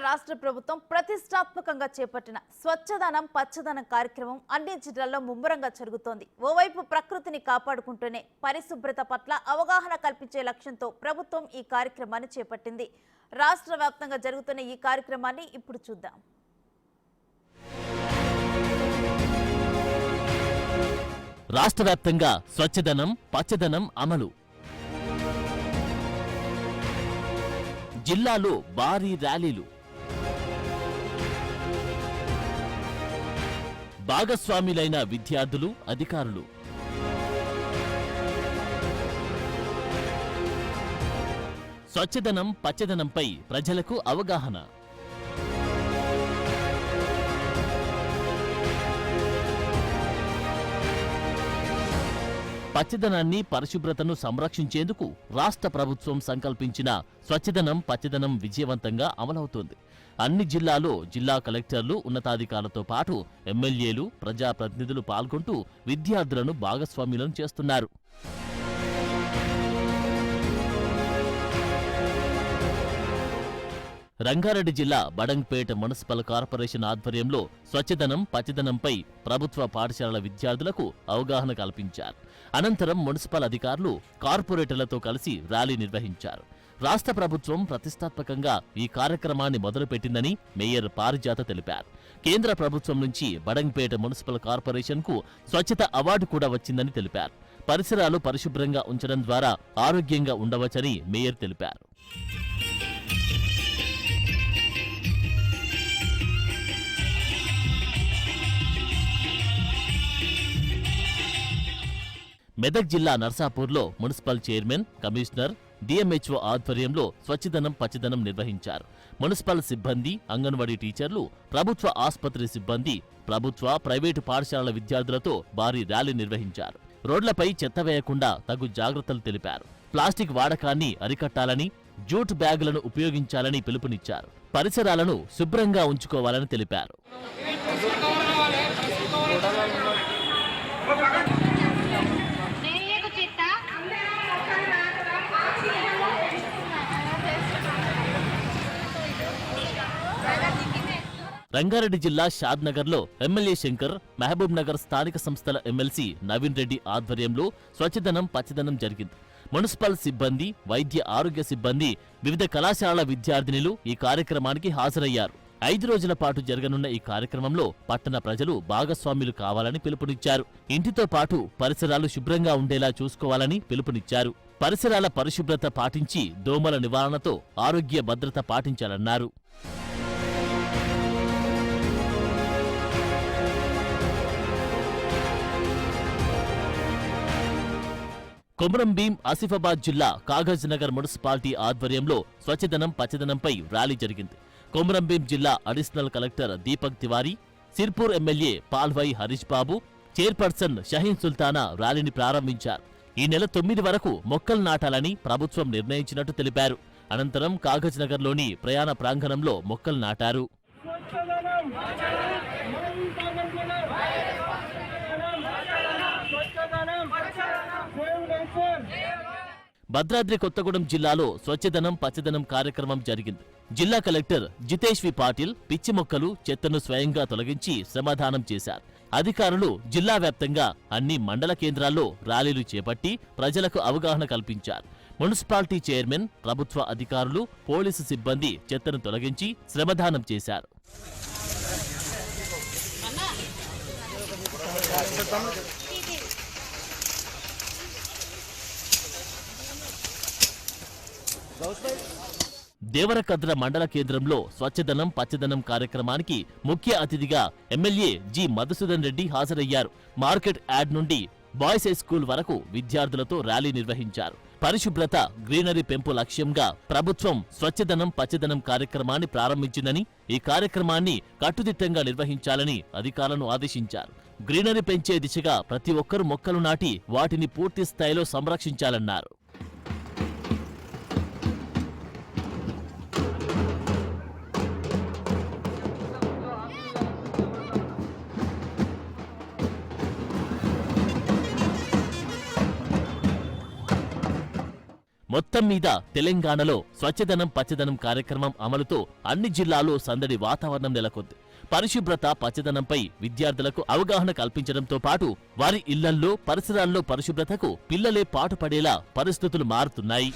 రాష్ట్ర ప్రభుత్వం ప్రతిష్టాత్మకంగా చేపట్టిన స్వచ్ఛదనం పచ్చదనం కార్యక్రమం అన్ని జిల్లాల్లో ముమ్మరంగా జరుగుతోంది. ఓవైపు ప్రకృతిని కాపాడుకుంటూనే పరిశుభ్రత పట్ల అవగాహన కల్పించే లక్ష్యంతో ప్రభుత్వం ఈ కార్యక్రమాన్ని చేపట్టింది. రాష్ట్ర వ్యాప్తంగా జరుగుతున్న ఈ కార్యక్రమాన్ని ఇప్పుడు చూద్దాం. రాష్ట్ర వ్యాప్తంగా స్వచ్ఛదనం పచ్చదనం అమలు. జిల్లాలో భారీ ర్యాలీలు. భాగస్వాములైన విద్యార్థులు అధికారులు. స్వచ్ఛదనం పచ్చదనంపై ప్రజలకు అవగాహన. పచ్చదనాన్ని పరిశుభ్రతను సంరక్షించేందుకు రాష్ట్ర ప్రభుత్వం సంకల్పించిన స్వచ్ఛదనం పచ్చదనం విజయవంతంగా అమలవుతోంది. అన్ని జిల్లాలో జిల్లా కలెక్టర్లు ఉన్నతాధికారులతో పాటు ఎమ్మెల్యేలు ప్రజాప్రతినిధులు పాల్గొంటూ విద్యార్థులను భాగస్వామ్యులను చేస్తున్నారు. రంగారెడ్డి జిల్లా బడంగ్పేట మున్సిపల్ కార్పొరేషన్ ఆధ్వర్యంలో స్వచ్ఛదనం పచ్చదనంపై ప్రభుత్వ పాఠశాలల విద్యార్థులకు అవగాహన కల్పించారు. అనంతరం మున్సిపల్ అధికారులు కార్పొరేటర్లతో కలిసి ర్యాలీ నిర్వహించారు. రాష్ట్ర ప్రభుత్వం ప్రతిష్టాత్మకంగా ఈ కార్యక్రమాన్ని మొదలుపెట్టిందని మేయర్ పారిజాత తెలిపారు. కేంద్ర ప్రభుత్వం నుంచి బడంగ్పేట మున్సిపల్ కార్పొరేషన్కు స్వచ్ఛత అవార్డు కూడా వచ్చిందని తెలిపారు. పరిసరాలు పరిశుభ్రంగా ఉంచడం ద్వారా ఆరోగ్యంగా ఉండవచ్చని మేయర్ తెలిపారు. మెదక్ జిల్లా నర్సాపూర్లో మున్సిపల్ చైర్మన్, కమిషనర్, డిఎంహెచ్ఓ ఆధ్వర్యంలో స్వచ్ఛదనం పచ్చదనం నిర్వహించారు. మున్సిపల్ సిబ్బంది, అంగన్వాడీ టీచర్లు, ప్రభుత్వ ఆసుపత్రి సిబ్బంది, ప్రభుత్వ, ప్రైవేటు పాఠశాలల విద్యార్థులతో భారీ ర్యాలీ నిర్వహించారు. రోడ్లపై చెత్త వేయకుండా తగు జాగ్రత్తలు తెలిపారు. ప్లాస్టిక్ వాడకాన్ని అరికట్టాలని, జూట్ బ్యాగులను ఉపయోగించాలని పిలుపునిచ్చారు. పరిసరాలను శుభ్రంగా ఉంచుకోవాలని తెలిపారు. రంగారెడ్డి జిల్లా షాద్నగర్లో ఎమ్మెల్యే శంకర్, మహబూబ్ నగర్ స్థానిక సంస్థల ఎమ్మెల్సీ నవీన్ రెడ్డి ఆధ్వర్యంలో స్వచ్ఛదనం పచ్చదనం జరిగింది. మున్సిపల్ సిబ్బంది, వైద్య ఆరోగ్య సిబ్బంది, వివిధ కళాశాలల విద్యార్థినులు ఈ కార్యక్రమానికి హాజరయ్యారు. 5 రోజుల పాటు జరగనున్న ఈ కార్యక్రమంలో పట్టణ ప్రజలు భాగస్వాములు కావాలని పిలుపునిచ్చారు. ఇంటితో పాటు పరిసరాలు శుభ్రంగా ఉండేలా చూసుకోవాలని పిలుపునిచ్చారు. పరిసరాల పరిశుభ్రత పాటించి దోమల నివారణతో ఆరోగ్య భద్రత పాటించాలన్నారు. కొమరంభీం ఆసిఫాబాద్ జిల్లా కాగజ్ నగర్ మున్సిపాలిటీ ఆధ్వర్యంలో స్వచ్ఛదనం పచ్చదనంపై ర్యాలీ జరిగింది. కొమరంభీం జిల్లా additional collector Deepak Tiwari, Sirpur MLA Palvai Harish Babu, chairperson Shaheen Sultana ర్యాలీని ప్రారంభించారు. ఈ నెల 9 వరకు మొక్కలు నాటాలని ప్రభుత్వం నిర్ణయించినట్టు తెలిపారు. అనంతరం కాగజ్ నగర్లోని ప్రయాణ ప్రాంగణంలో మొక్కలు నాటారు. భద్రాద్రి కొత్తగూడెం జిల్లాలో స్వచ్ఛదనం పచ్చదనం కార్యక్రమం జరిగింది. జిల్లా కలెక్టర్ జితేష్ వి పాటిల్ పిచ్చి మొక్కలు, చెత్తను స్వయంగా తొలగించి శ్రమదానం చేశారు. అధికారులు జిల్లా వ్యాప్తంగా అన్ని మండల కేంద్రాల్లో ర్యాలీలు చేపట్టి ప్రజలకు అవగాహన కల్పించారు. మున్సిపాలిటీ చైర్మన్, ప్రభుత్వ అధికారులు, పోలీసు సిబ్బంది చెత్తను తొలగించి శ్రమదానం చేశారు. దేవరకద్ర మండల కేంద్రంలో స్వచ్ఛదనం పచ్చదనం కార్యక్రమానికి ముఖ్య అతిథిగా ఎమ్మెల్యే జి మధుసూదన్ రెడ్డి హాజరయ్యారు. మార్కెట్ యార్డ్ నుండి బాయ్స్ హై స్కూల్ వరకు విద్యార్థులతో ర్యాలీ నిర్వహించారు. పరిశుభ్రత, గ్రీనరీ పెంపు లక్ష్యంగా ప్రభుత్వం స్వచ్ఛదనం పచ్చదనం కార్యక్రమాన్ని ప్రారంభించిందని, ఈ కార్యక్రమాన్ని కట్టుదిట్టంగా నిర్వహించాలని అధికారులను ఆదేశించారు. గ్రీనరీ పెంచే దిశగా ప్రతి ఒక్కరూ మొక్కలు నాటి వాటిని పూర్తి స్థాయిలో సంరక్షించాలన్నారు. మొత్తం మీద తెలంగాణలో స్వచ్ఛదనం పచ్చదనం కార్యక్రమం అమలుతో అన్ని జిల్లాల్లో సందడి వాతావరణం నెలకొంది. పరిశుభ్రత పచ్చదనంపై విద్యార్థులకు అవగాహన కల్పించడంతో పాటు వారి ఇళ్లల్లో పరిసరాల్లో పరిశుభ్రతకు పిల్లలే పాటుపడేలా పరిస్థితులు మారుతున్నాయి.